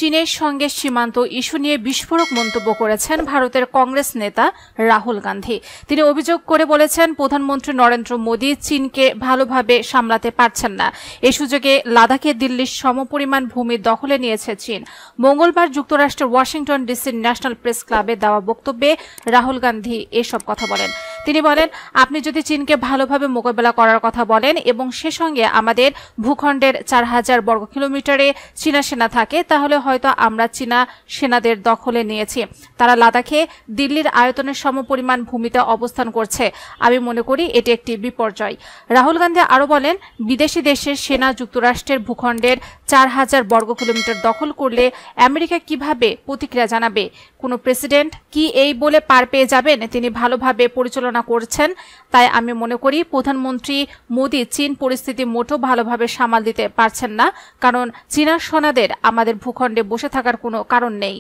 চীনের সঙ্গে সীমান্ত ইস্যু নিয়ে বিস্ফোরক মন্তব্য করেছেন ভারতের কংগ্রেস নেতা রাহুল গান্ধী। তিনি অভিযোগ করে বলেছেন, প্রধানমন্ত্রী নরেন্দ্র মোদী চীনকে ভালোভাবে সামলাতে পারছেন না। এই সুযোগে লাদাখে দিল্লির সমপরিমাণ ভূমি দখলে নিয়েছে চীন। মঙ্গলবার যুক্তরাষ্ট্রের ওয়াশিংটন ডিসির ন্যাশনাল প্রেস ক্লাবে দেওয়া বক্তব্যে রাহুল গান্ধী এসব কথা বলেন। তিনি বলেন, আপনি যদি চীনকে ভালোভাবে মোকাবেলা করার কথা বলেন এবং সে সঙ্গে আমাদের ভূখণ্ডের 4000 বর্গ কিলোমিটারে চীনা সেনা থাকে, তাহলে হয়তো আমরা চীনা সেনাদের দখলে নিয়েছি। তারা লাদাখে দিল্লির আয়তনের সমপরিমাণ ভূমিতে অবস্থান করছে। আমি মনে করি এটি একটি বিপর্যয়। রাহুল গান্ধী আরও বলেন, বিদেশি দেশের সেনা যুক্তরাষ্ট্রের ভূখণ্ডের 4000 বর্গ কিলোমিটার দখল করলে আমেরিকা কিভাবে প্রতিক্রিয়া জানাবে? কোনো প্রেসিডেন্ট কি এই বলে পার পেয়ে যাবেন তিনি ভালোভাবে পরিচালনা করছেন? তাই আমি মনে করি প্রধানমন্ত্রী মোদী চীন পরিস্থিতি মোটেও ভালোভাবে সামাল দিতে পারছেন না, কারণ চীনা সেনাদের আমাদের ভূখণ্ডে বসে থাকার কোনো কারণ নেই।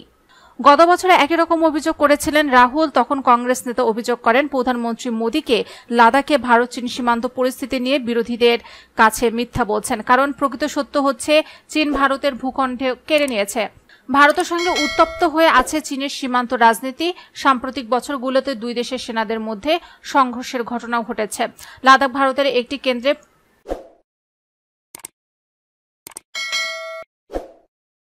গত বছরে একই রকম অভিযোগ করেছিলেন রাহুল। তখন কংগ্রেস নেতা অভিযোগ করেন, প্রধানমন্ত্রী মোদীকে লাদাখে ভারত চীন সীমান্ত পরিস্থিতি নিয়ে বিরোধীদের কাছে মিথ্যা বলছেন, কারণ প্রকৃত সত্য হচ্ছে চীন ভারতের ভূখণ্ডে কেড়ে নিয়েছে। ভারতের সঙ্গে উত্তপ্ত হয়ে আছে চীনের সীমান্ত রাজনীতি। সাম্প্রতিক বছরগুলোতে দুই দেশের সেনাদের মধ্যে সংঘর্ষের ঘটনা ঘটেছে। লাদাখ ভারতের একটি কেন্দ্রে